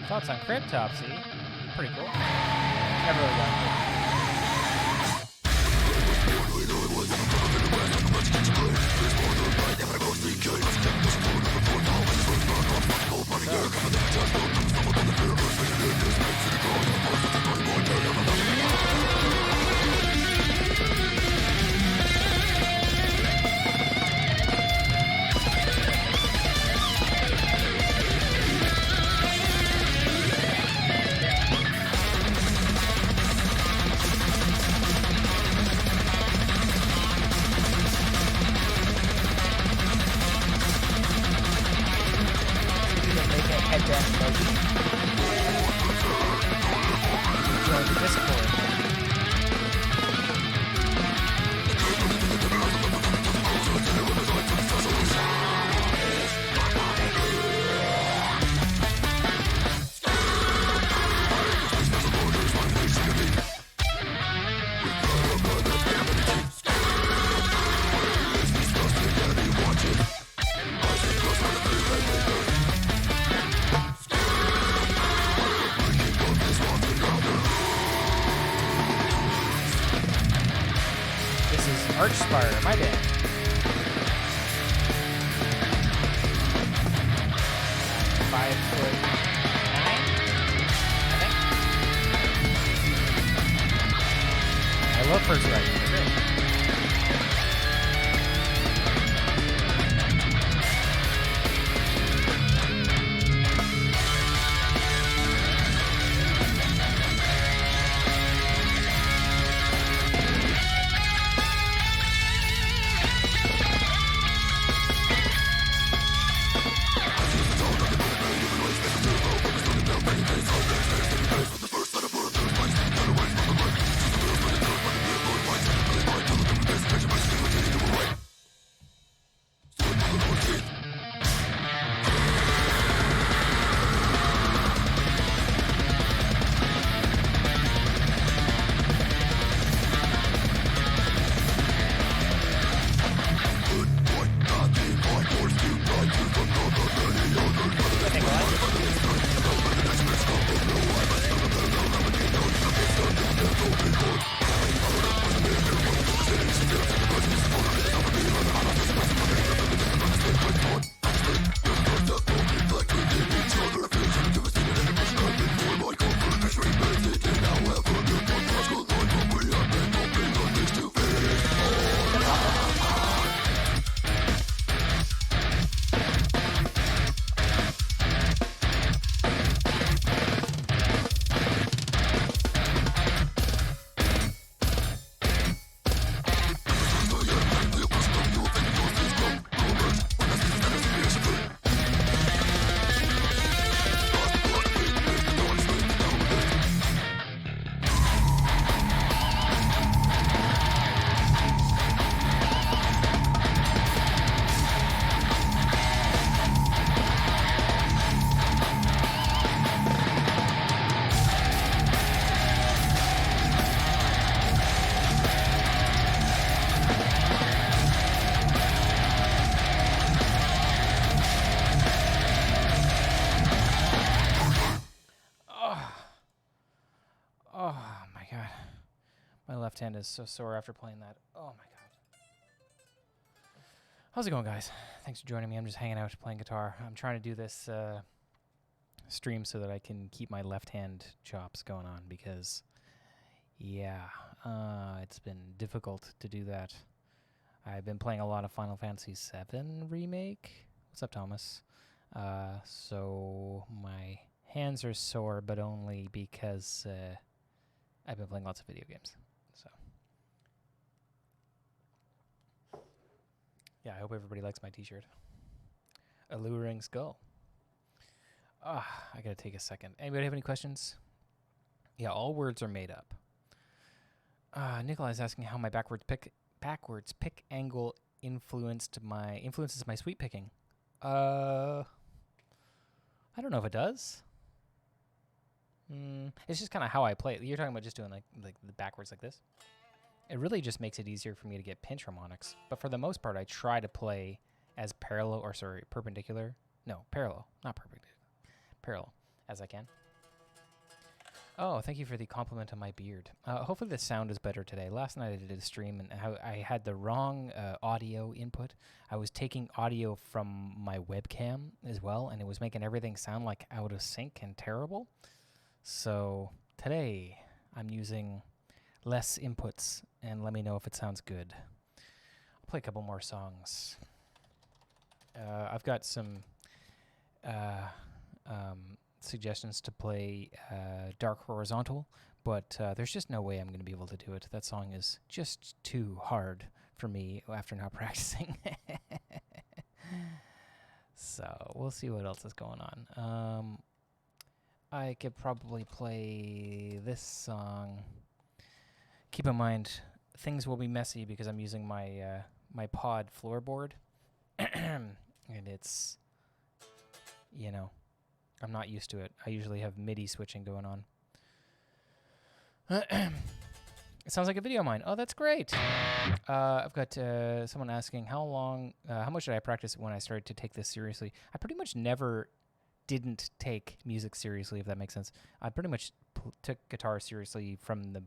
Thoughts on Cryptopsy? Pretty cool. Never really done it. Archspire, my bad. I love first right. They're great. Left hand is so sore after playing that. Oh my god. How's it going, guys? Thanks for joining me. I'm just hanging out playing guitar. I'm trying to do this stream so that I can keep my left hand chops going on because, yeah, it's been difficult to do that. I've been playing a lot of Final Fantasy VII Remake. What's up, Thomas? So my hands are sore, but only because I've been playing lots of video games. Yeah, I hope everybody likes my t-shirt. Alluring Skull. I gotta take a second. Anybody have any questions? Yeah, all words are made up. Nikolai's asking how my backwards pick angle influences my sweep picking. I don't know if it does. It's just kind of how I play it. You're talking about just doing like the backwards like this? It really just makes it easier for me to get pinch harmonics. But for the most part, I try to play as perpendicular. No, parallel, not perpendicular. Parallel. as I can. Oh, thank you for the compliment on my beard. Hopefully the sound is better today. Last night I did a stream and I had the wrong audio input. I was taking audio from my webcam as well, and it was making everything sound like out of sync and terrible. So today I'm using less inputs, and let me know if it sounds good. I'll play a couple more songs. I've got some suggestions to play Dark Horizontal, but there's just no way I'm going to be able to do it. That song is just too hard for me after not practicing. So we'll see what else is going on. I could probably play this song. Keep in mind, things will be messy because I'm using my my pod floorboard, and it's, you know, I'm not used to it. I usually have MIDI switching going on. It sounds like a video of mine. Oh, that's great. I've got someone asking how much did I practice when I started to take this seriously? I pretty much never didn't take music seriously, if that makes sense. I pretty much took guitar seriously from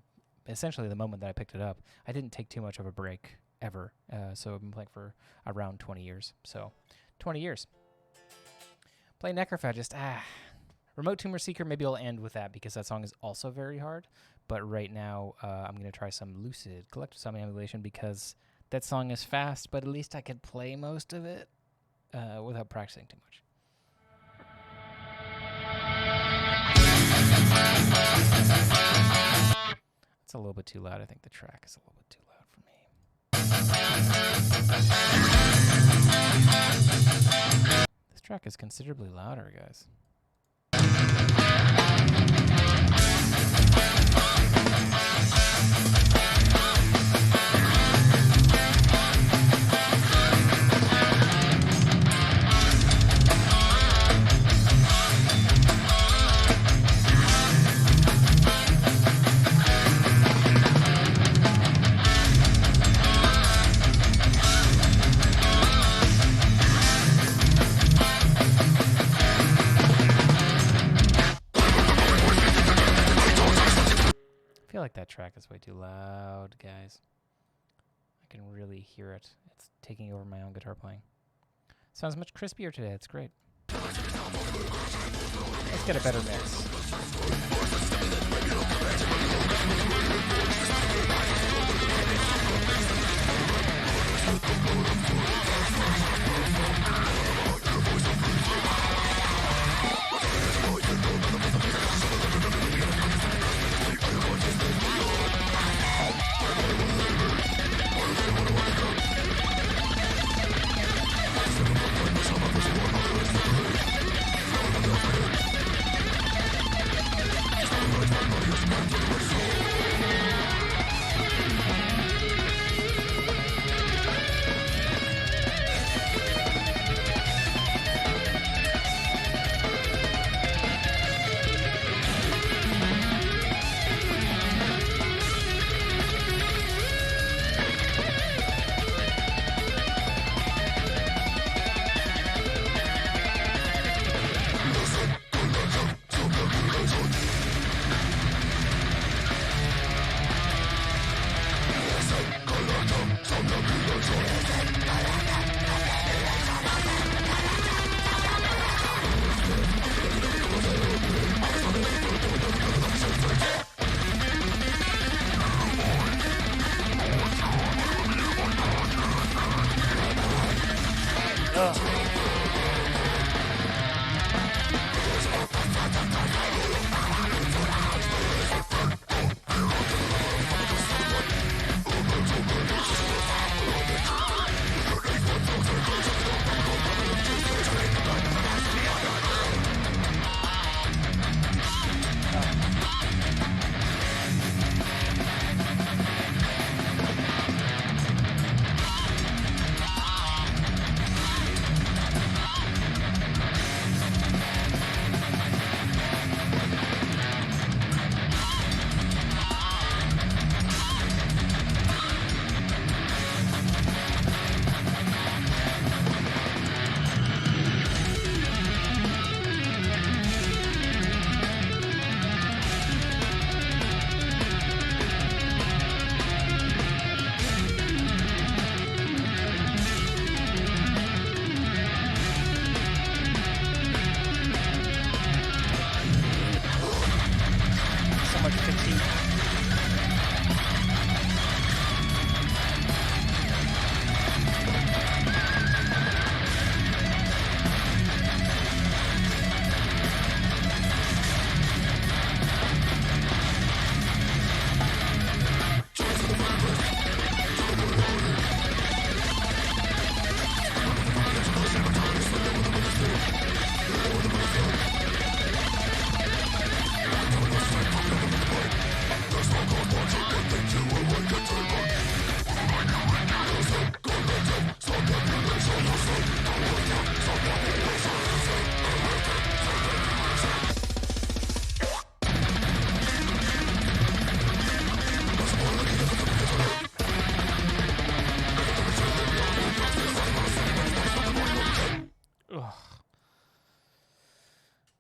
essentially the moment that I picked it up. I didn't take too much of a break ever. So I've been playing for around 20 years. So 20 years. Play Necrophagist. Remote Tumor Seeker, maybe I'll end with that because that song is also very hard. But right now, I'm going to try some Lucid Collective Summon Emulation because that song is fast, but at least I could play most of it without practicing too much. It's a little bit too loud. I think the track is a little bit too loud for me. This track is considerably louder, guys. I feel like that track is way too loud, guys. I can really hear it. It's taking over my own guitar playing. Sounds much crispier today. It's great. Let's get a better mix.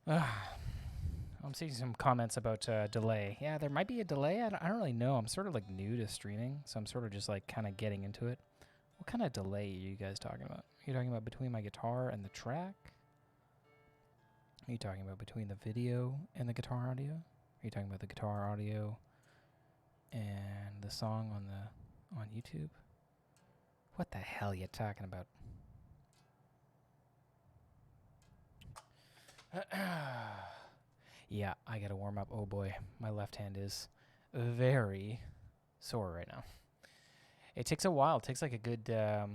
I'm seeing some comments about delay. Yeah, there might be a delay. I don't really know. I'm sort of like new to streaming, so I'm sort of just like kind of getting into it. What kind of delay are you guys talking about? Are you talking about between my guitar and the track? Are you talking about between the video and the guitar audio? Are you talking about the guitar audio and the song on YouTube? What the hell are you talking about? Yeah, I gotta warm up. Oh boy, my left hand is very sore right now. It takes a while. It takes like a good, yeah,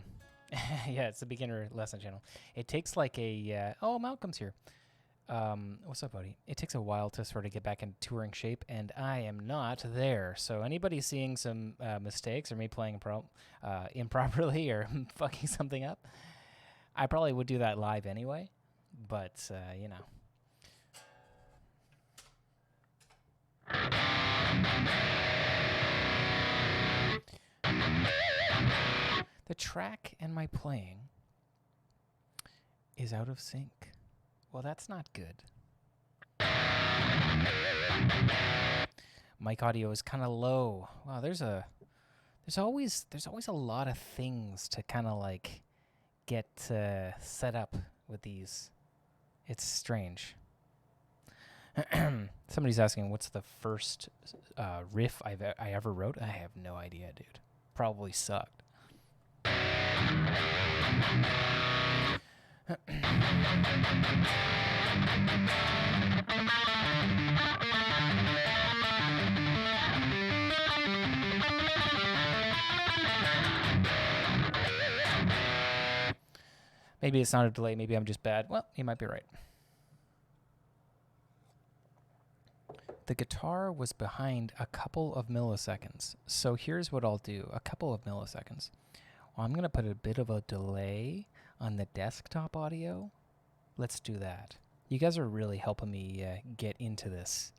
it's the beginner lesson channel. It takes like a, oh, Malcolm's here. What's up, buddy? It takes a while to sort of get back in touring shape, and I am not there. So anybody seeing some mistakes or me playing improperly or fucking something up, I probably would do that live anyway, but, you know. The track and my playing is out of sync. Well, that's not good. Mic audio is kind of low. Wow, there's always a lot of things to kind of like get set up with these. It's strange. Somebody's asking, what's the first riff I ever wrote? I have no idea, dude. Probably sucked. Maybe it's not a delay. Maybe I'm just bad. Well, you might be right. The guitar was behind a couple of milliseconds. So here's what I'll do. A couple of milliseconds. Well, I'm going to put a bit of a delay on the desktop audio. Let's do that. You guys are really helping me get into this.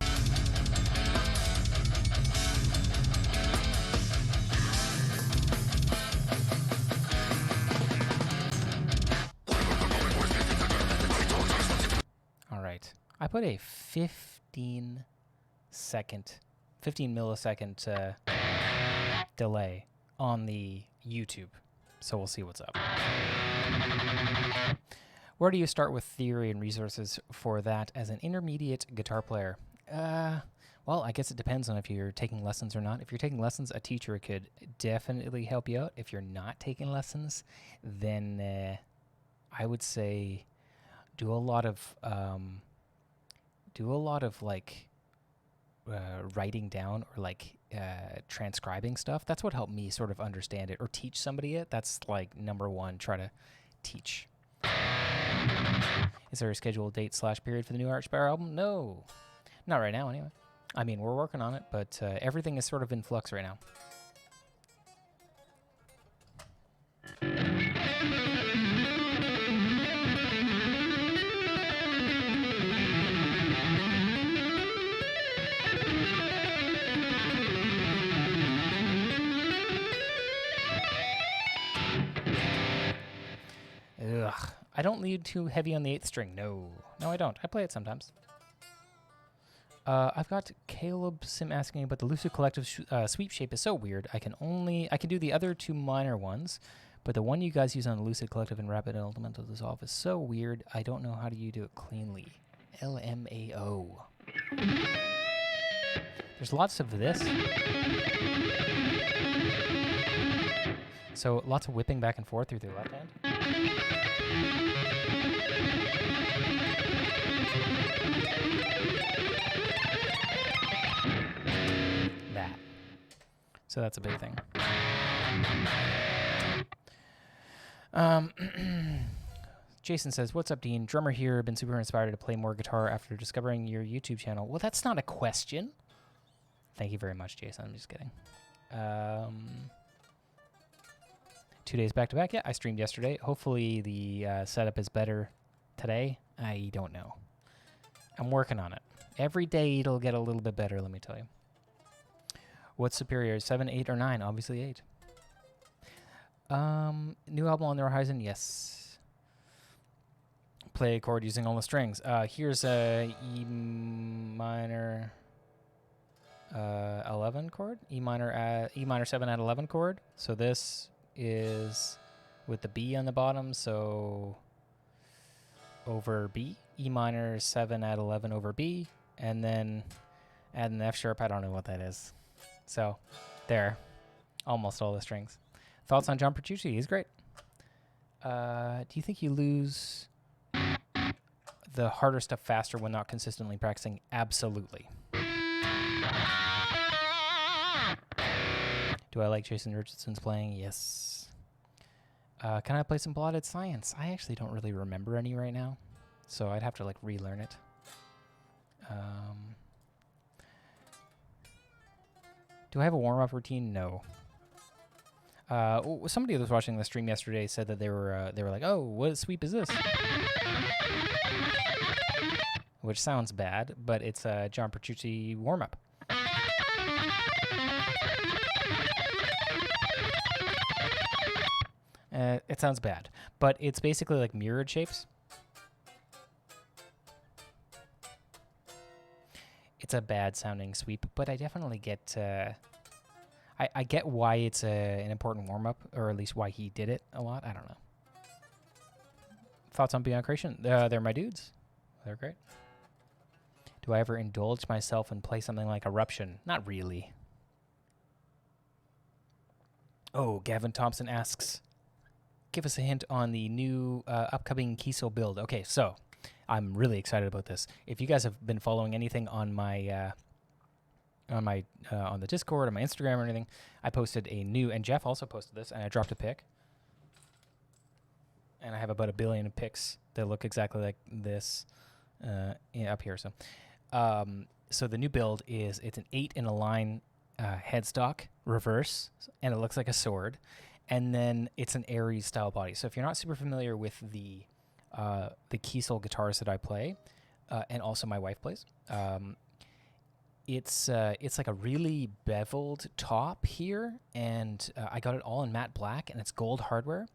All right. I put a 15 millisecond delay on the YouTube. So we'll see what's up. Where do you start with theory and resources for that as an intermediate guitar player? Well, I guess it depends on if you're taking lessons or not. If you're taking lessons, a teacher could definitely help you out. If you're not taking lessons, then I would say do a lot of like writing down or like transcribing stuff. That's what helped me sort of understand it or teach somebody it. That's like number one, try to teach. Is there a scheduled date / period for the new Archspire album? No, not right now anyway. I mean, we're working on it, but everything is sort of in flux right now. Ugh. I don't lead too heavy on the 8th string. No, I don't. I play it sometimes. I've got Caleb Sim asking about the Lucid Collective sweep shape is so weird. I can do the other two minor ones, but the one you guys use on the Lucid Collective and Rapid Elemental Dissolve is so weird. I don't know how do you do it cleanly. LMAO. There's lots of this. So lots of whipping back and forth through the left hand. That. So that's a big thing. Jason says, what's up, Dean? Drummer here. Been super inspired to play more guitar after discovering your YouTube channel. Well, that's not a question. Thank you very much, Jason. I'm just kidding. 2 days back to back. Yeah, I streamed yesterday. Hopefully the setup is better today. I don't know. I'm working on it. Every day it'll get a little bit better, let me tell you. What's superior, 7, 8, or 9? Obviously 8. New album on the horizon? Yes. play a chord using all the strings. Here's a E minor 11 chord, E minor 7 at 11 chord. So this is with the B on the bottom, so over B, E minor 7 at 11 over B, and then add an F sharp. I don't know what that is. So there, almost all the strings. Thoughts on John Petrucci? He's great. Do you think you lose the harder stuff faster when not consistently practicing? Absolutely. Do I like Jason Richardson's playing? Yes. Can I play some Blotted Science? I actually don't really remember any right now, so I'd have to like relearn it. Do I have a warm-up routine? No. Somebody that was watching the stream yesterday said that they were like, "Oh, what sweep is this?" Which sounds bad, but it's a John Petrucci warm-up. It sounds bad, but it's basically like mirrored shapes. It's a bad sounding sweep, but I definitely get I get why it's an important warm-up, or at least why he did it a lot. I don't know. Thoughts on Beyond Creation? They're my dudes. They're great. Do I ever indulge myself and play something like Eruption? Not really. Oh, Gavin Thompson asks, give us a hint on the new upcoming Kiesel build. Okay, so I'm really excited about this. If you guys have been following anything on my on the Discord, on my Instagram, or anything, I posted a new, and Jeff also posted this, and I dropped a pic. And I have about 1 billion pics that look exactly like this up here. So the new build is it's an 8 in a line headstock reverse, and it looks like a sword. And then it's an Aries style body. So if you're not super familiar with the Kiesel guitars that I play, and also my wife plays, it's like a really beveled top here, and I got it all in matte black, and it's gold hardware.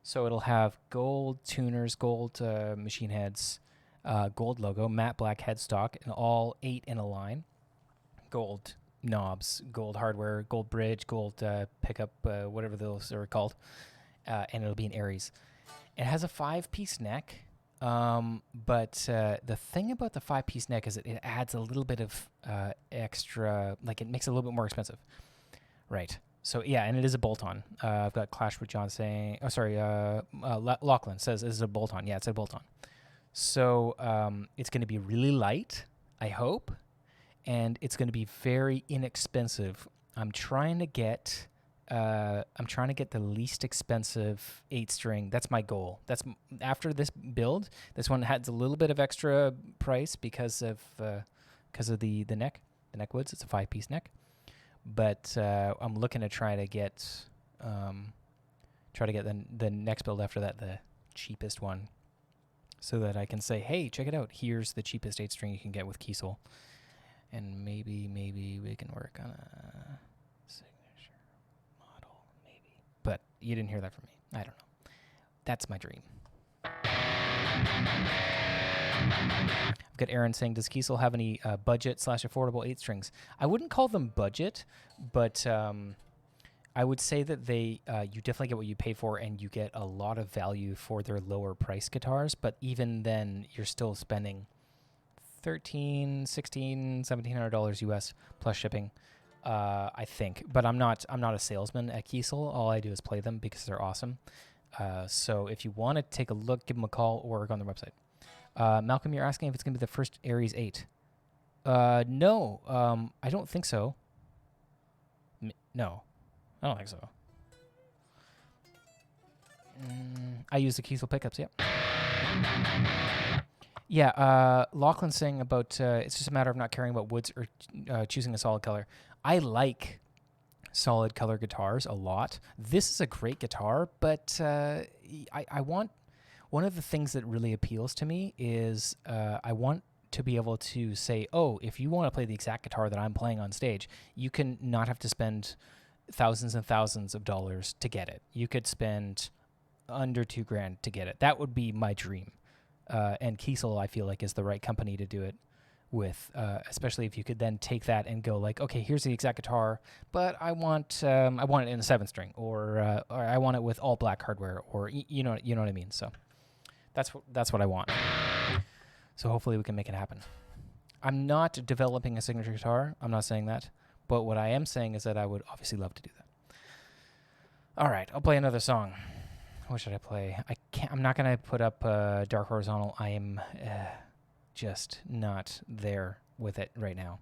So it'll have gold tuners, gold machine heads, gold logo, matte black headstock, and all 8 in a line. Gold knobs, gold hardware, gold bridge, gold pickup, whatever those are called, and it'll be an Aries. It has a 5-piece neck, but the thing about the 5-piece neck is it adds a little bit of extra, like it makes it a little bit more expensive. Right. So, yeah, and it is a bolt-on. I've got Clash with John saying, Lachlan says, is it a bolt-on? Yeah, it's a bolt-on. So it's going to be really light, I hope, and it's going to be very inexpensive. I'm trying to get the least expensive 8-string. That's my goal. That's after this build. This one has a little bit of extra price because of the neck, the neck woods. It's a 5-piece neck, but I'm looking to try to get the next build after that, the cheapest one, so that I can say, hey, check it out. Here's the cheapest 8-string you can get with Kiesel. And maybe we can work on a signature model, maybe. But you didn't hear that from me. I don't know. That's my dream. I've got Aaron saying, does Kiesel have any budget/affordable 8-strings? I wouldn't call them budget, but I would say that they you definitely get what you pay for, and you get a lot of value for their lower price guitars. But even then, you're still spending $1,300, $1,600, $1,700 US plus shipping, I think. But I'm not a salesman at Kiesel. All I do is play them because they're awesome. So if you want to take a look, give them a call or go on their website. Malcolm, you're asking if it's going to be the first Aries 8. No, I don't think so. No, I don't think so. I use the Kiesel pickups, yeah. Yeah, Lachlan's saying about it's just a matter of not caring about woods or choosing a solid color. I like solid color guitars a lot. This is a great guitar, but I want, one of the things that really appeals to me is I want to be able to say, oh, if you want to play the exact guitar that I'm playing on stage, you can not have to spend thousands and thousands of dollars to get it. You could spend under $2,000 to get it. That would be my dream. And Kiesel, I feel like, is the right company to do it with, especially if you could then take that and go like, okay, here's the exact guitar, but I want it in a 7-string, or I want it with all black hardware, or you know what I mean. So that's what I want. So hopefully we can make it happen. I'm not developing a signature guitar. I'm not saying that, but what I am saying is that I would obviously love to do that. All right, I'll play another song. What should I play? I'm not gonna put up Dark Horizontal. I am just not there with it right now.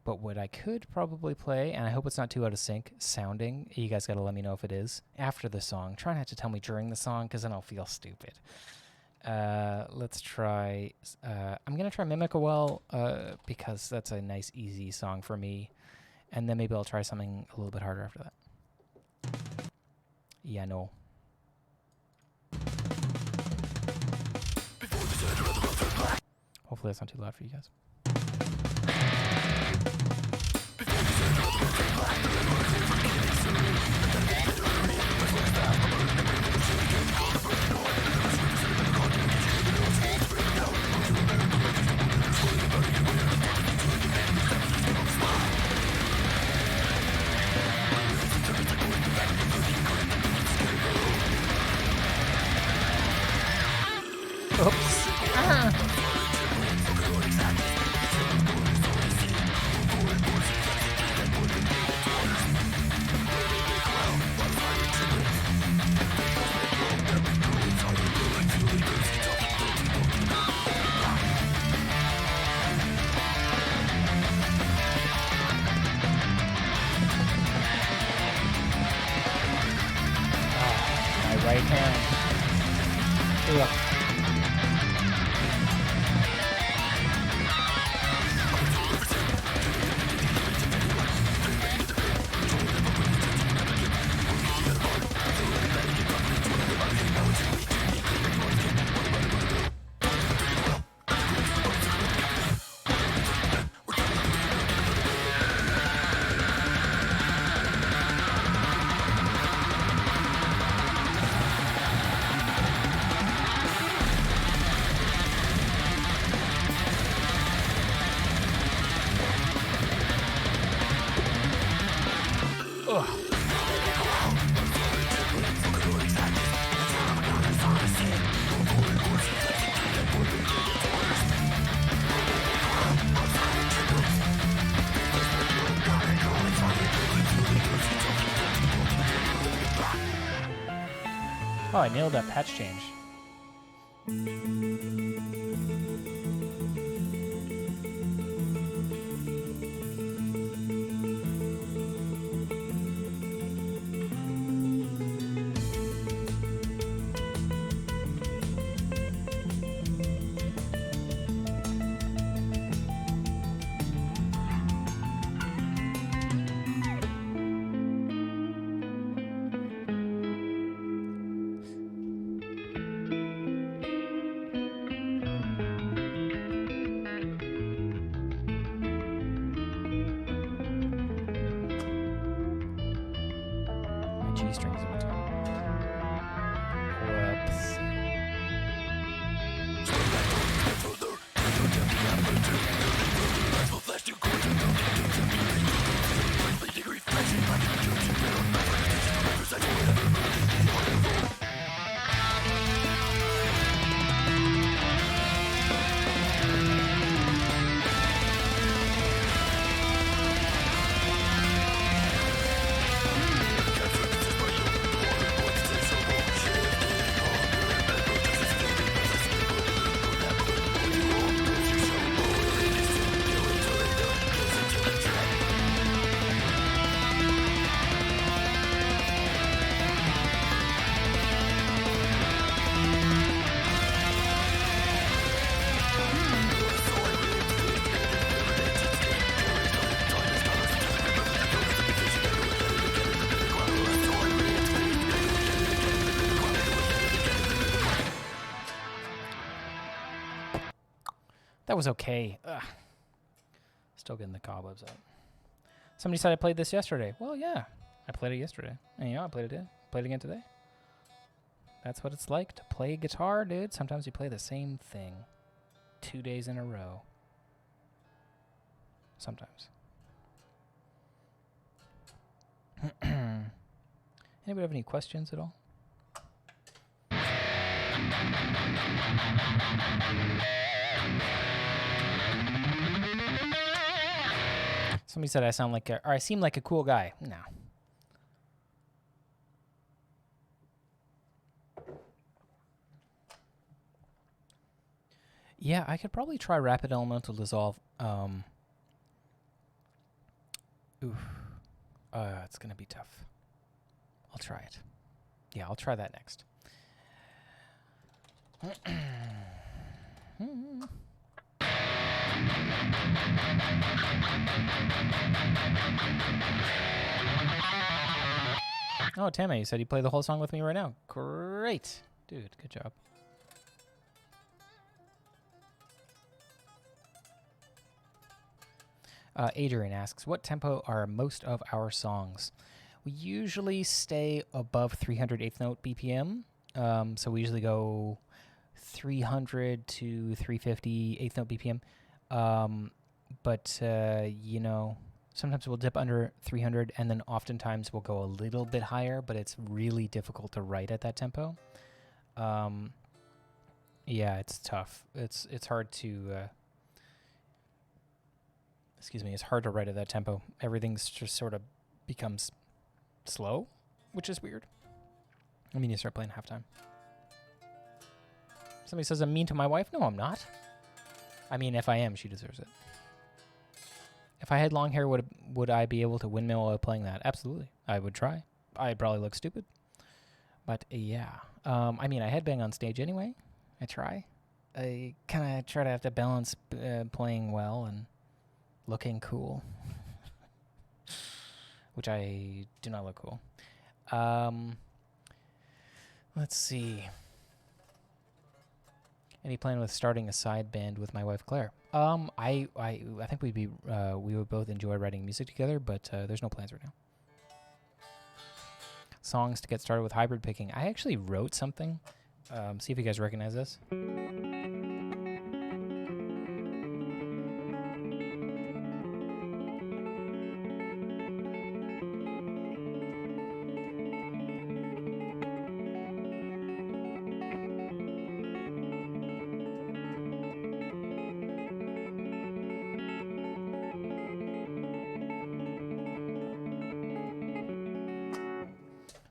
But what I could probably play, and I hope it's not too out of sync sounding, you guys gotta let me know if it is, after the song. Try not to tell me during the song, because then I'll feel stupid. Let's try, I'm gonna try Mimic-A-Well, because that's a nice, easy song for me. And then maybe I'll try something a little bit harder after that. Yeah, no. Hopefully that's not too loud for you guys. Oops. My right hand. Ugh. Oh, I nailed that patch change. G strings on top. Whoops. That was okay. Ugh. Still getting the cobwebs out. Somebody said I played this yesterday. Well, yeah. I played it yesterday. And I played it again today. That's what it's like to play guitar, dude. Sometimes you play the same thing 2 days in a row. Sometimes. Anybody have any questions at all? Somebody said I sound like or I seem like a cool guy. No. Yeah, I could probably try Rapid Elemental Dissolve. It's going to be tough. I'll try it. Yeah, I'll try that next. Oh, Tame, you said you play the whole song with me right now. Great. Dude, good job. Adrian asks, what tempo are most of our songs? We usually stay above 300 eighth note BPM. So we usually go 300 to 350 eighth note BPM. But you know, sometimes we'll dip under 300, and then oftentimes we'll go a little bit higher, but it's really difficult to write at that tempo. Yeah, it's tough. It's hard to... excuse me, it's hard to write at that tempo. Everything's just sort of becomes slow, which is weird. I mean, you start playing halftime. Somebody says I'm mean to my wife. No, I'm not. I mean, if I am, she deserves it. If I had long hair, would I be able to windmill while playing that? Absolutely. I would try. I'd probably look stupid. But yeah. I mean, I headbang on stage anyway. I try. I kind of try to have to balance playing well and looking cool. Which I do not look cool. Let's see. Any plan with starting a side band with my wife Claire? I think we would both enjoy writing music together, but there's no plans right now. Songs to get started with hybrid picking. I actually wrote something. See if you guys recognize this.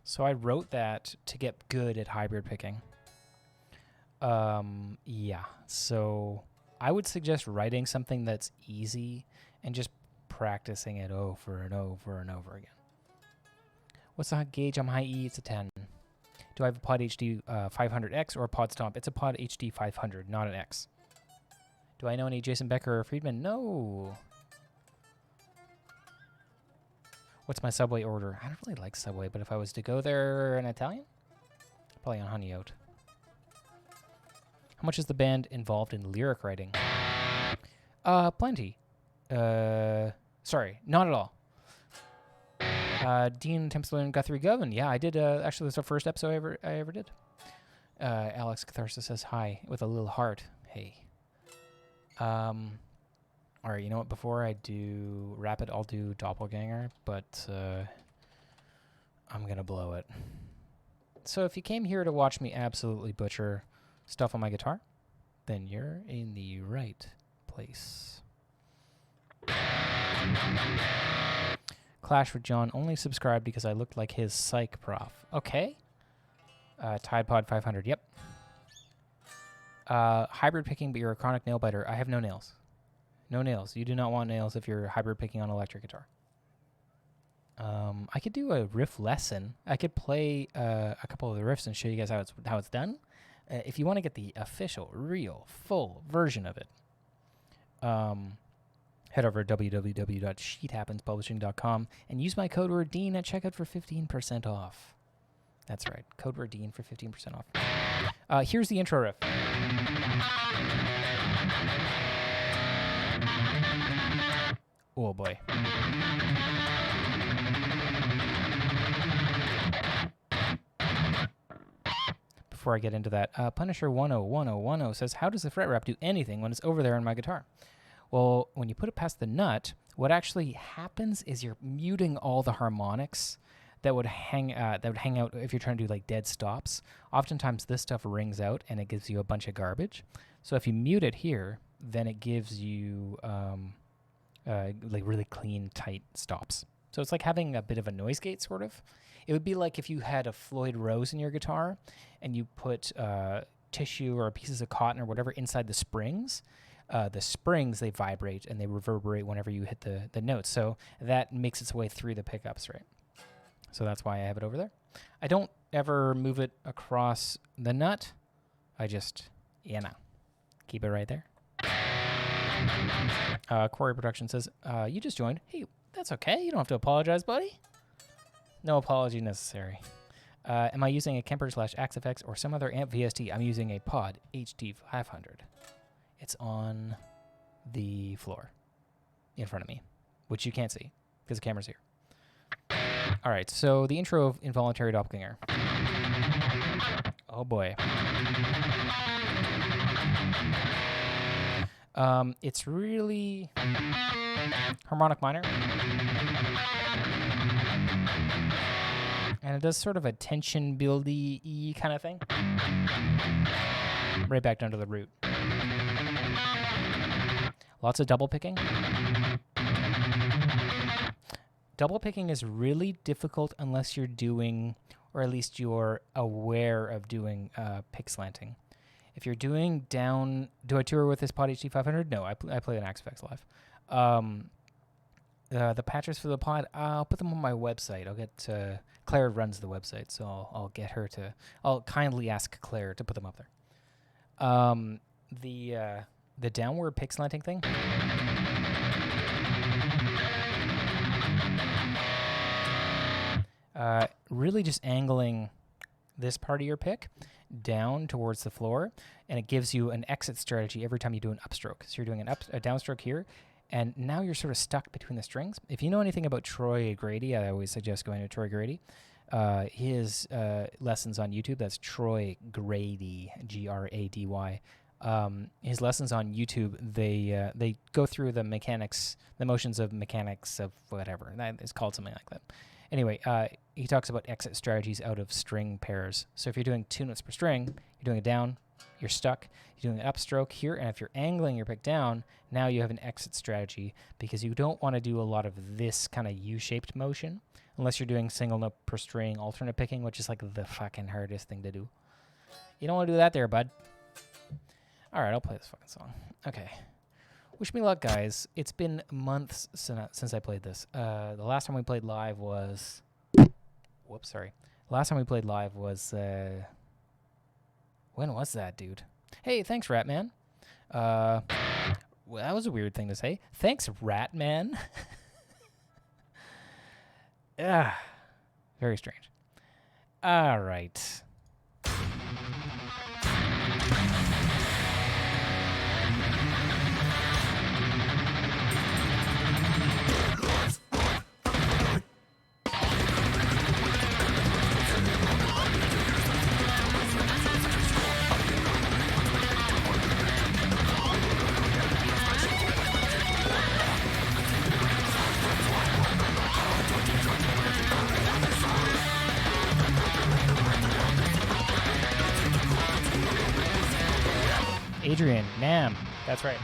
So I wrote that to get good at hybrid picking. Yeah. So I would suggest writing something that's easy and just practicing it over and over and over again. What's the gauge on my E? It's a 10. Do I have a Pod HD 500X or a Pod Stomp? It's a Pod HD 500, not an X. Do I know any Jason Becker or Friedman? No. What's my Subway order? I don't really like Subway, but if I was to go there in Italian, probably on Hangout. How much is the band involved in lyric writing? Plenty. Sorry, not at all. Dean Templeton and Guthrie Govan. Yeah, I did. Actually, that's the first episode I ever did. Alex Catharsis says hi with a little heart. Hey. All right, you know what? Before I do Rapid, I'll do Doppelganger, but I'm going to blow it. So if you came here to watch me absolutely butcher stuff on my guitar, then you're in the right place. Clash with John only subscribed because I looked like his psych prof. Okay. Tide Pod 500, yep. Hybrid picking, but you're a chronic nail biter. I have no nails. No nails. You do not want nails if you're hybrid picking on electric guitar. I could do a riff lesson. I could play a couple of the riffs and show you guys how it's done. If you want to get the official, real, full version of it, head over to www.sheethappenspublishing.com and use my code word Dean at checkout for 15% off. That's right. Code word Dean for 15% off. Here's the intro riff. Oh boy. before I get into that. Punisher101010 says, how does the fret wrap do anything when it's over there on my guitar? Well, when you put it past the nut, what actually happens is you're muting all the harmonics that would hang out if you're trying to do like dead stops. Oftentimes this stuff rings out and it gives you a bunch of garbage. So if you mute it here, then it gives you like really clean, tight stops. So it's like having a bit of a noise gate, sort of. It would be like if you had a Floyd Rose in your guitar and you put tissue or pieces of cotton or whatever inside the springs. The springs, they vibrate and they reverberate whenever you hit the notes. So that makes its way through the pickups, right? So that's why I have it over there. I don't ever move it across the nut. I just, keep it right there. Corey Production says, you just joined. Hey, that's okay. You don't have to apologize, buddy. No apology necessary. Am I using a Kemper/AxeFX or some other amp VST? I'm using a Pod HT500. It's on the floor in front of me, which you can't see because the camera's here. All right, so the intro of Involuntary Doppelganger. Oh boy. It's really harmonic minor. And it does sort of a tension buildy kind of thing. Right back down to the root. Lots of double picking. Double picking is really difficult unless you're doing, or at least you're aware of doing pick slanting. If you're doing down, do I tour with this Pod HT500? No, I play an AxeFX live. The patches for the Pod, I'll put them on my website. I'll get, Claire runs the website, so I'll get her to, I'll kindly ask Claire to put them up there. The downward pick slanting thing. Really just angling this part of your pick down towards the floor, and it gives you an exit strategy every time you do an upstroke. So you're doing a downstroke here, and now you're sort of stuck between the strings. If you know anything about Troy Grady, I always suggest going to Troy Grady. His lessons on YouTube, that's Troy Grady, Grady. His lessons on YouTube, they go through the mechanics, the motions of mechanics of whatever. It's called something like that. Anyway, he talks about exit strategies out of string pairs. So if you're doing 2 notes per string, you're doing a down, you're stuck. You're doing an upstroke here, and if you're angling your pick down, now you have an exit strategy because you don't want to do a lot of this kind of U-shaped motion unless you're doing single note per string alternate picking, which is like the fucking hardest thing to do. You don't want to do that there, bud. All right, I'll play this fucking song. Okay. Wish me luck, guys. It's been months since I played this. The last time we played live was... Whoops, sorry. Last time we played live was... When was that, dude? Hey, thanks, Ratman. Well, that was a weird thing to say. Thanks, Ratman. Very strange. All right. Adrian, Nam, that's right.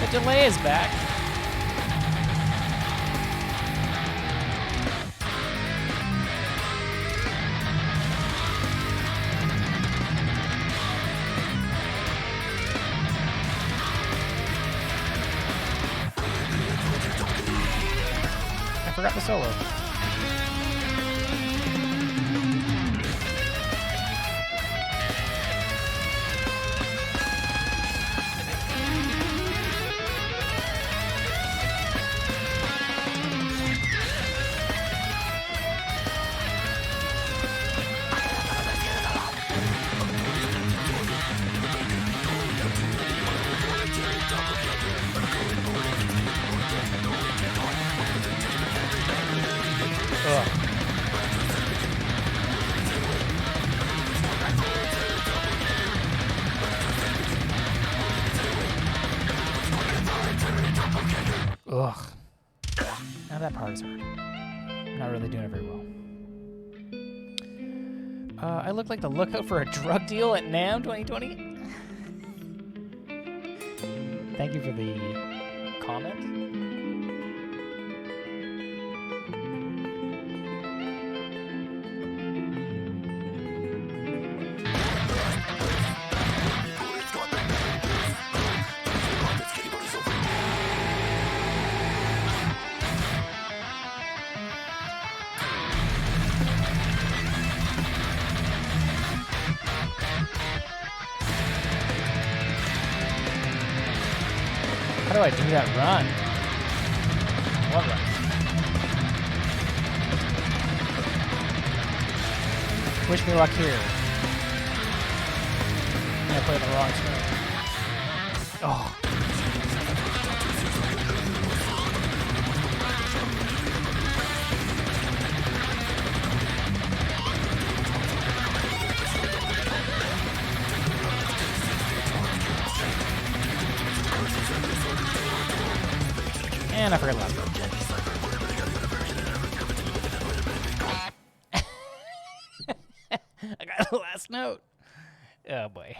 The delay is back. forgot the solo. Ugh. Now that part is hard. I'm not really doing it very well. I look like the lookout for a drug deal at NAMM 2020. Thank you for the comment. How do I do that run? What run? Wish me luck here. I played the wrong screen. Oh. And I forgot the last note. I got the last note. Oh boy.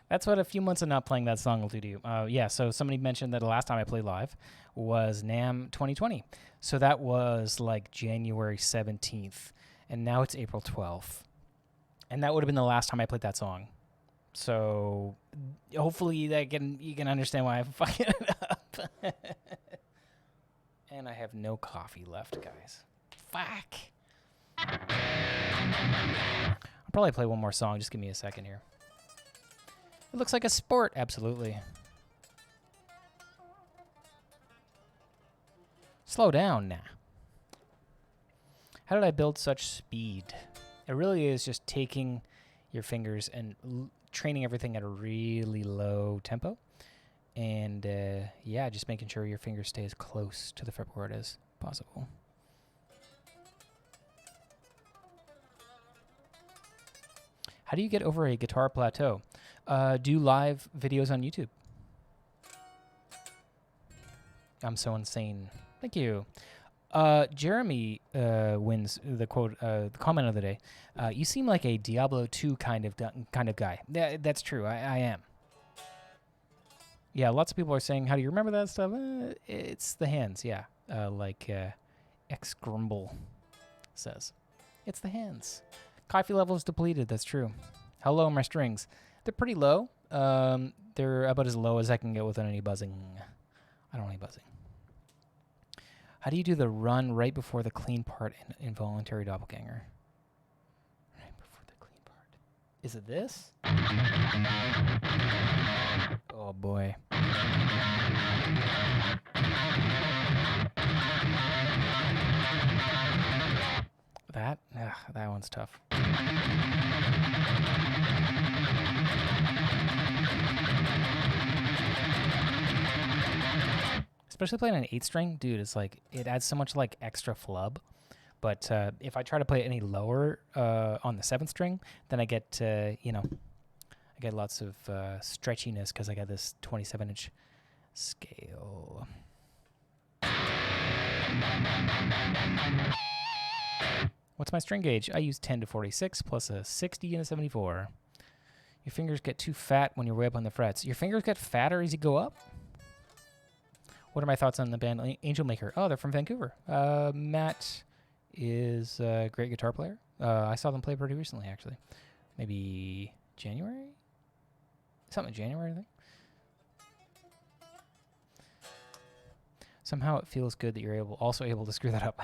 That's what a few months of not playing that song will do to you. Yeah, so somebody mentioned that the last time I played live was NAMM 2020. So that was like January 17th. And now it's April 12th. And that would have been the last time I played that song. So hopefully you can understand why I'm fucking it up. And I have no coffee left, guys. Fuck. I'll probably play one more song. Just give me a second here. It looks like a sport. Absolutely. Slow down now. How did I build such speed? It really is just taking your fingers and training everything at a really low tempo. And, yeah, just making sure your finger stays close to the fretboard as possible. How do you get over a guitar plateau? Do live videos on YouTube. I'm so insane. Thank you. Jeremy wins the quote, the comment of the day. You seem like a Diablo 2 kind of guy. That's true. I am. Yeah, lots of people are saying, how do you remember that stuff? It's the hands, yeah. Like X Grumble says. It's the hands. Coffee level is depleted, that's true. How low are my strings? They're pretty low. They're about as low as I can get without any buzzing. I don't want any buzzing. How do you do the run right before the clean part in Involuntary Doppelganger? Right before the clean part. Is it this? Oh boy. That one's tough. Especially playing an 8-string, dude, it's like, it adds so much like extra flub. But if I try to play it any lower on the 7th string, then I get, I get lots of stretchiness because I got this 27-inch scale. What's my string gauge? I use 10 to 46 plus a 60 and a 74. Your fingers get too fat when you're way up on the frets. Your fingers get fatter as you go up? What are my thoughts on the band Angel Maker? Oh, they're from Vancouver. Matt is a great guitar player. I saw them play pretty recently, actually. Maybe January? Something in January, I think. Somehow it feels good that you're also able to screw that up.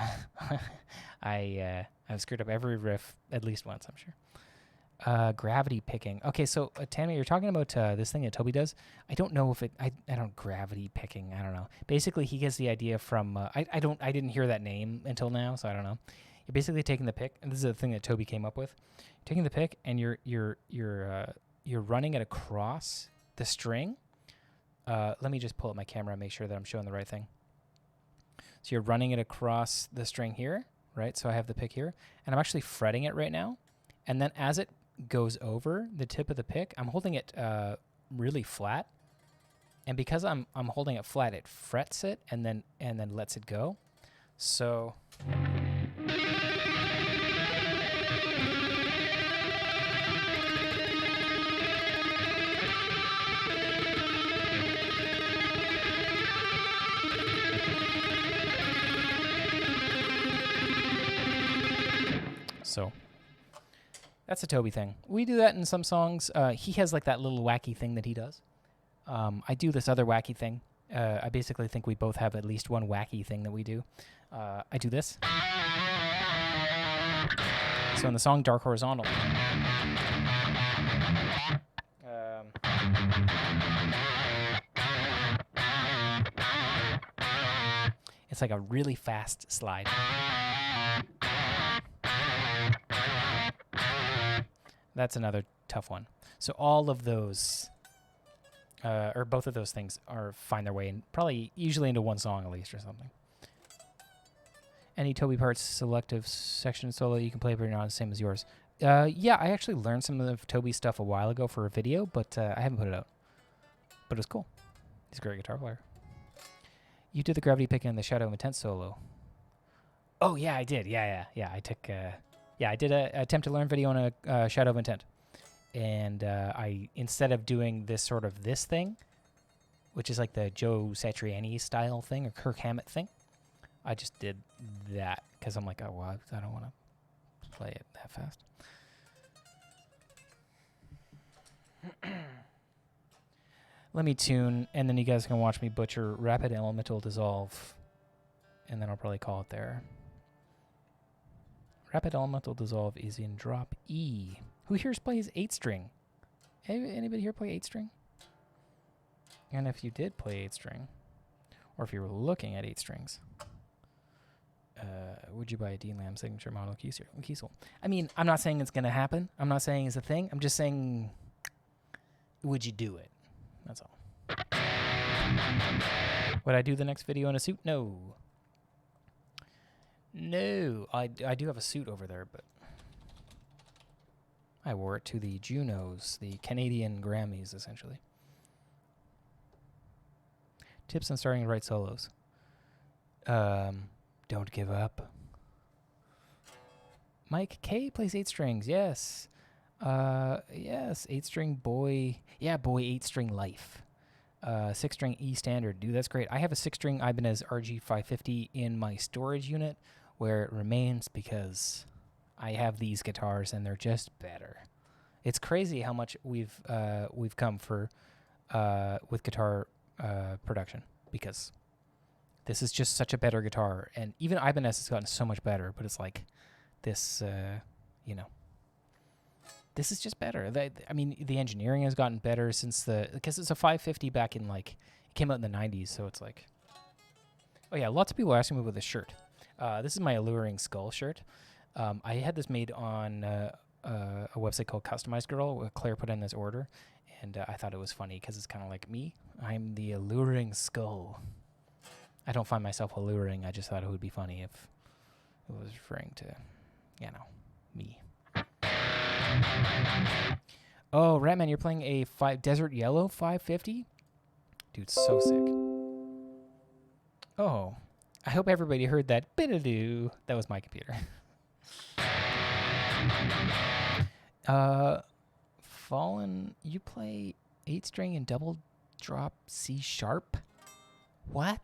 I've screwed up every riff at least once, I'm sure. Gravity picking. Okay, so Tammy, you're talking about this thing that Toby does. I don't know if I don't gravity picking. I don't know. Basically, he gets the idea from. I didn't hear that name until now, so I don't know. You're basically taking the pick, and this is the thing that Toby came up with. You're taking the pick, and you're running it across the string. Let me just pull up my camera and make sure that I'm showing the right thing. So you're running it across the string here, right? So I have the pick here, and I'm actually fretting it right now, and then as it goes over the tip of the pick, I'm holding it really flat, and because I'm holding it flat, it frets it and then lets it go. So that's a Toby thing. We do that in some songs. He has like that little wacky thing that he does. I do this other wacky thing. I basically think we both have at least one wacky thing that we do. I do this. So in the song Dark Horizontal, it's like a really fast slide. That's another tough one. So all of those, or both of those things find their way in, probably usually into one song at least or something. Any Toby parts, selective section solo you can play, but not the same as yours. Yeah, I actually learned some of Toby's stuff a while ago for a video, but I haven't put it out. But it was cool. He's a great guitar player. You did the gravity picking in the Shadow of Intent solo. Oh yeah, I did. Yeah. I took. I did a attempt to learn video on a Shadow of Intent, and I instead of doing this thing, which is like the Joe Satriani style thing or Kirk Hammett thing, I just did that because I'm like, oh well, I don't want to play it that fast. Let me tune, and then you guys can watch me butcher Rapid Elemental Dissolve, and then I'll probably call it there. Rapid Elemental Dissolve is in drop E. Who here plays 8-string? Anybody here play 8-string? And if you did play 8-string, or if you were looking at 8 strings, would you buy a Dean Lamb signature model Kiesel? I mean, I'm not saying it's going to happen. I'm not saying it's a thing. I'm just saying, would you do it? That's all. Would I do the next video in a suit? No. No. I do have a suit over there, but I wore it to the Junos, the Canadian Grammys, essentially. Tips on starting to write solos. Don't give up. Mike K plays 8 strings. Yes. Yes. 8-string boy. Yeah, boy 8-string life. 6-string E standard. Dude, that's great. I have a 6-string Ibanez RG550 in my storage unit where it remains because I have these guitars and they're just better. It's crazy how much we've come for with guitar production, because this is just such a better guitar, and even Ibanez has gotten so much better, but it's like this, this is just better. I mean, the engineering has gotten better since because it's a 550 back in it came out in the 90s, so it's like, oh yeah, lots of people are asking me about this shirt. This is my Alluring Skull shirt. I had this made on a website called Customized Girl. Claire put in this order, and I thought it was funny because it's kind of like me. I'm the Alluring Skull. I don't find myself alluring. I just thought it would be funny if it was referring to, me. Oh, Ratman, you're playing a Desert Yellow 550? Dude, so sick. Oh, I hope everybody heard that. Bidadoo. That was my computer. Fallen, you play 8-string and double drop C sharp? What?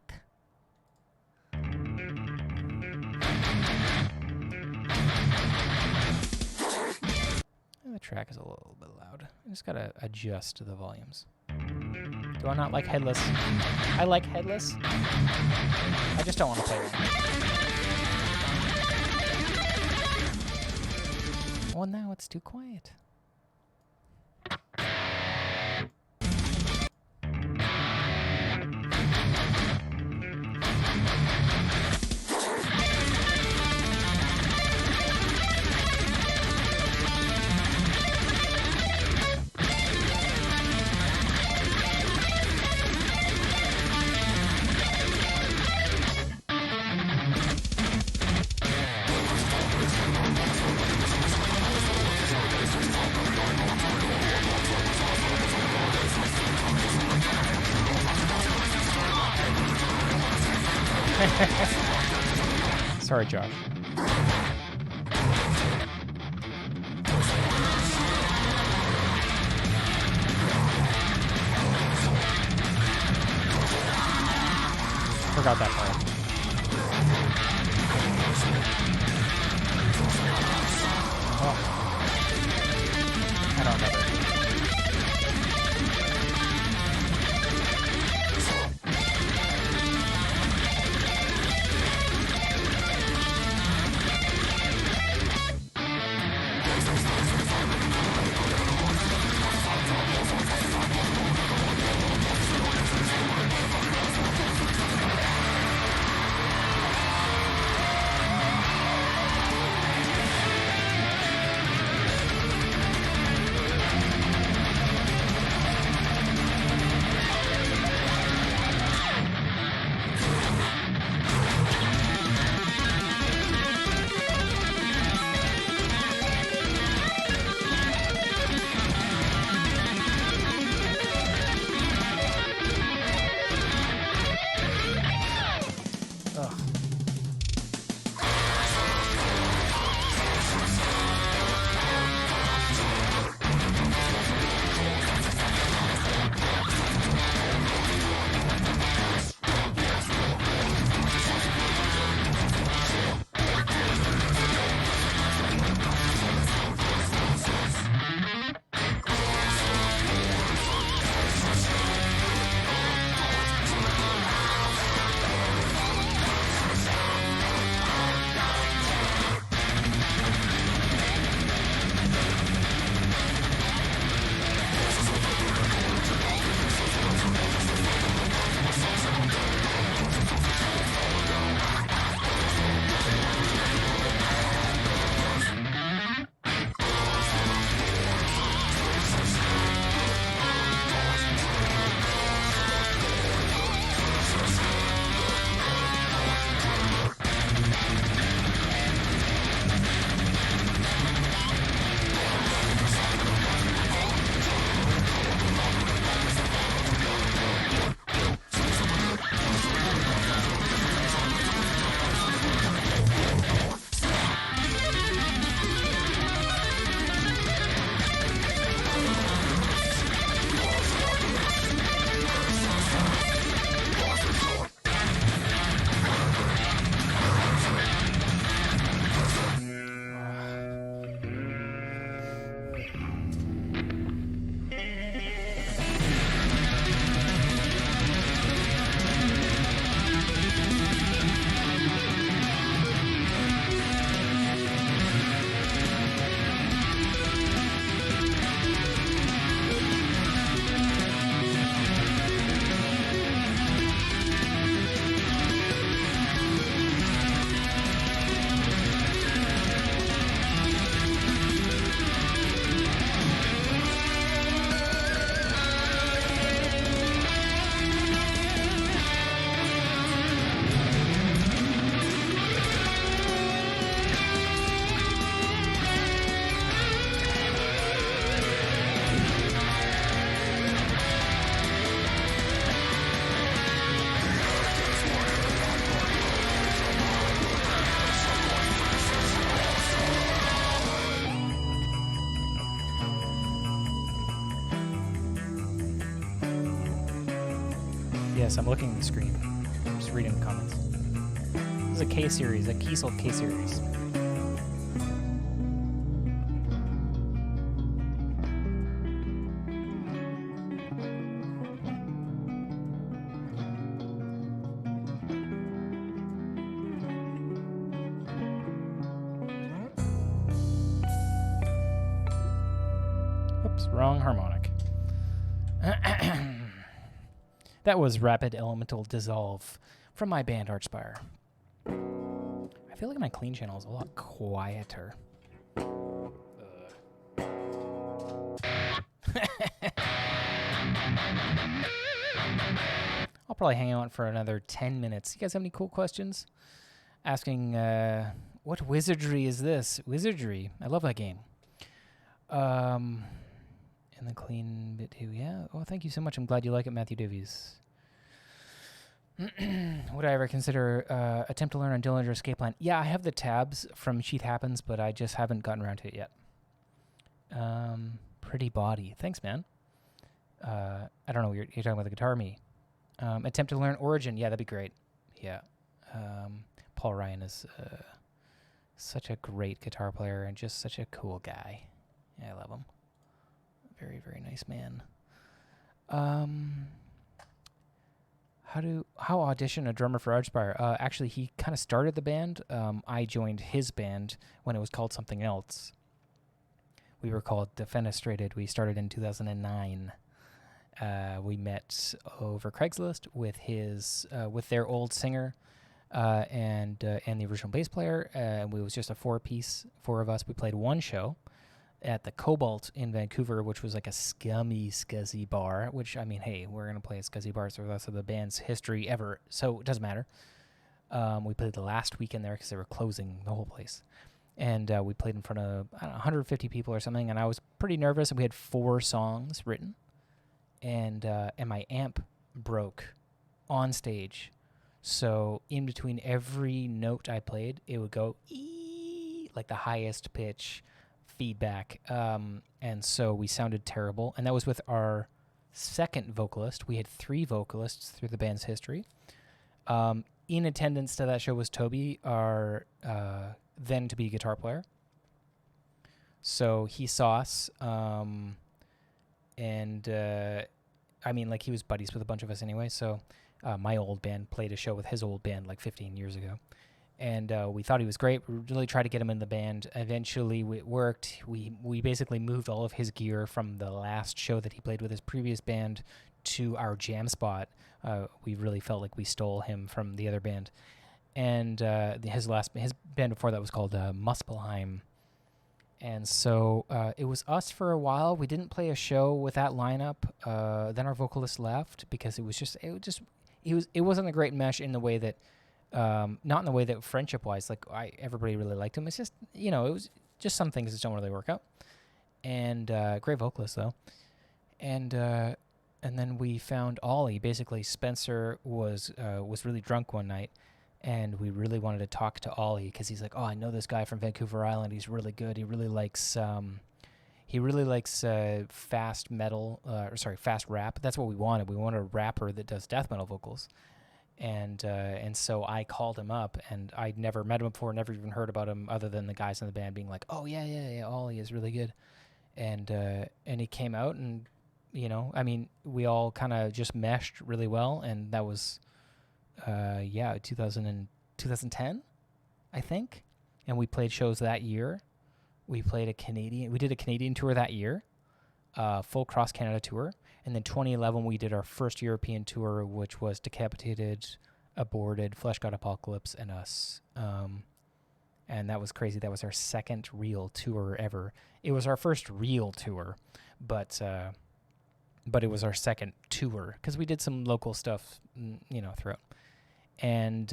The track is a little bit loud. I just gotta adjust the volumes. Do I not like headless? I like headless. I just don't want to play it. Well, now it's too quiet. Sorry, Josh. Forgot that part. Oh. I don't know. Yes, I'm looking at the screen. I'm just reading the comments. This is a K series, a Kiesel K series. Wrong harmonic. That was Rapid Elemental Dissolve from my band Archspire. I feel like my clean channel is a lot quieter. I'll probably hang out for another 10 minutes. You guys have any cool questions? Asking, what wizardry is this? Wizardry. I love that game. And the clean bit too. Yeah. Oh, thank you so much. I'm glad you like it, Matthew Davies. Would I ever consider attempt to learn on Dillinger Escape Plan? Yeah, I have the tabs from Sheath Happens, but I just haven't gotten around to it yet. Pretty body. Thanks, man. I don't know. You're talking about the guitar, me. Attempt to learn Origin. Yeah, that'd be great. Yeah. Paul Ryan is such a great guitar player and just such a cool guy. Yeah, I love him. Very, very nice man. How audition a drummer for Archspire? Actually, he kind of started the band. I joined his band when it was called something else. We were called Defenestrated. We started in 2009. We met over Craigslist with with their old singer and the original bass player. And it was just a four of us. We played one show at the Cobalt in Vancouver, which was like a scuzzy bar, which, I mean, hey, we're going to play at scuzzy bars for the rest of the band's history ever, so it doesn't matter. We played the last weekend there because they were closing the whole place. And we played in front of, I don't know, 150 people or something, and I was pretty nervous. We had 4 songs written, and my amp broke on stage. So in between every note I played, it would go ee, like the highest pitch feedback, and so we sounded terrible. And that was with our second vocalist. We had 3 vocalists through the band's history. In attendance to that show was Toby, our then-to-be guitar player. So he saw us, and I mean, like, he was buddies with a bunch of us anyway. So my old band played a show with his old band like 15 years ago. And we thought he was great. We really tried to get him in the band. Eventually, it worked. We basically moved all of his gear from the last show that he played with his previous band to our jam spot. We really felt like we stole him from the other band. And his band before that was called Muspelheim. And so it was us for a while. We didn't play a show with that lineup. Then our vocalist left because it wasn't a great mesh in the way that. Not in the way that friendship-wise, like, everybody really liked him. It's just, it was just some things that don't really work out. And great vocalist, though. And then we found Ollie. Basically, Spencer was really drunk one night, and we really wanted to talk to Ollie because he's like, oh, I know this guy from Vancouver Island. He's really good. He really likes fast metal, fast rap. That's what we wanted. We wanted a rapper that does death metal vocals. And so I called him up, and I'd never met him before, never even heard about him other than the guys in the band being like, oh, yeah, Ollie is really good. And he came out, and, I mean, we all kind of just meshed really well, and that was, 2010, I think. And we played shows that year. We did a Canadian tour that year, full cross-Canada tour. And then 2011, we did our first European tour, which was Decapitated, Aborted, Flesh God Apocalypse, and us. And that was crazy. That was our second real tour ever. It was our first real tour, but it was our second tour because we did some local stuff, throughout. And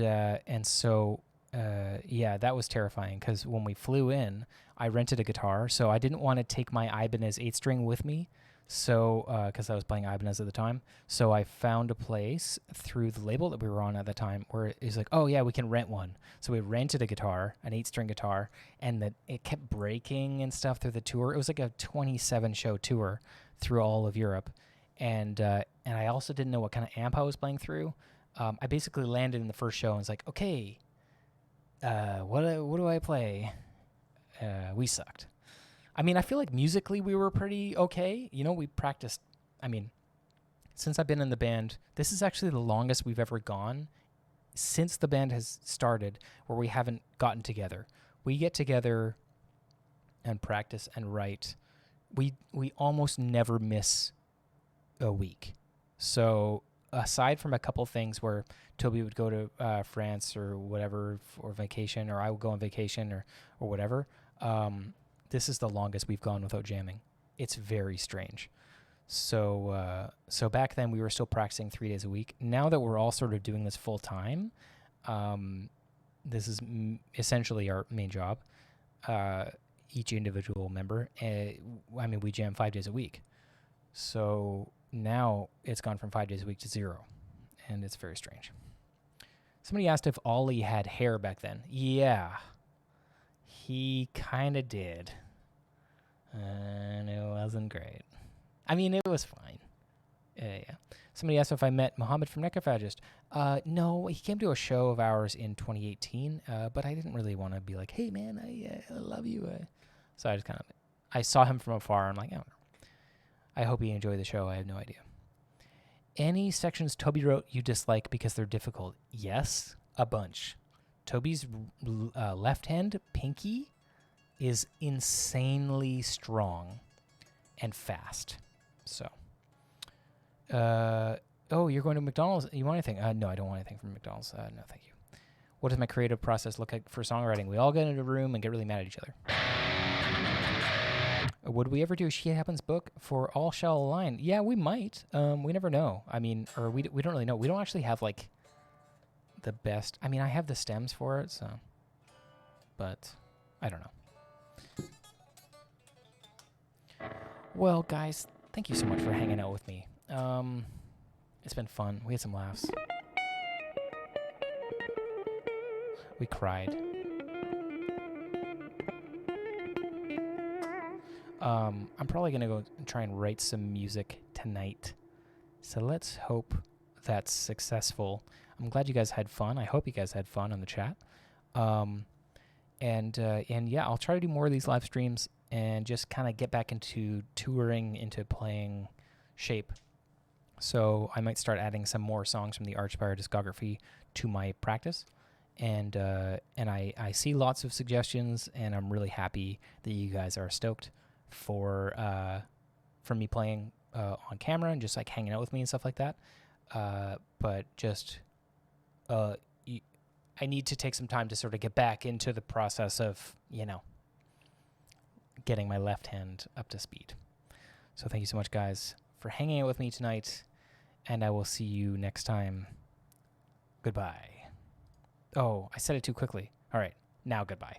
so that was terrifying because when we flew in, I rented a guitar, so I didn't want to take my Ibanez 8-string with me. So, because I was playing Ibanez at the time, so I found a place through the label that we were on at the time where it's like, oh yeah, we can rent one. So we rented a guitar, an 8-string guitar, and it kept breaking and stuff through the tour. It was like a 27-show tour through all of Europe, and I also didn't know what kind of amp I was playing through. I basically landed in the first show and was like, okay, what do I play? We sucked. I mean, I feel like musically we were pretty okay. We practiced. I mean, since I've been in the band, this is actually the longest we've ever gone since the band has started where we haven't gotten together. We get together and practice and write we almost never miss a week. So aside from a couple things where Toby would go to France or whatever for vacation, or I would go on vacation or whatever, this is the longest we've gone without jamming. It's very strange. So back then we were still practicing 3 days a week. Now that we're all sort of doing this full time, this is essentially our main job. Each individual member, we jam 5 days a week. So now it's gone from 5 days a week to 0, and it's very strange. Somebody asked if Ollie had hair back then. Yeah, he kind of did, and it wasn't great. I mean, it was fine. Yeah. Somebody asked if I met Mohammed from Necrophagist. No, he came to a show of ours in 2018, but I didn't really want to be like, hey, man, I love you. So I just I saw him from afar. I'm like, I don't know. I hope he enjoyed the show. I have no idea. Any sections Toby wrote you dislike because they're difficult? Yes, a bunch. Toby's left hand, pinky, is insanely strong and fast. So, you're going to McDonald's. You want anything? No, I don't want anything from McDonald's. No, thank you. What does my creative process look like for songwriting? We all get into a room and get really mad at each other. Would we ever do a Shit Happens book for All Shall Align? Yeah, we might. We never know. I mean, or we don't really know. We don't actually have, like, the best. I mean, I have the stems for it, so. But I don't know. Well, guys, thank you so much for hanging out with me. It's been fun. We had some laughs. We cried. I'm probably going to go and try and write some music tonight. So let's hope that's successful. I'm glad you guys had fun. I hope you guys had fun on the chat. And yeah, I'll try to do more of these live streams and just kind of get back into touring, into playing shape. So I might start adding some more songs from the Archspire discography to my practice. And I see lots of suggestions, and I'm really happy that you guys are stoked for me playing on camera and just like hanging out with me and stuff like that. But just I need to take some time to sort of get back into the process of, getting my left hand up to speed. So thank you so much, guys, for hanging out with me tonight, and I will see you next time. Goodbye. Oh, I said it too quickly. All right, now goodbye.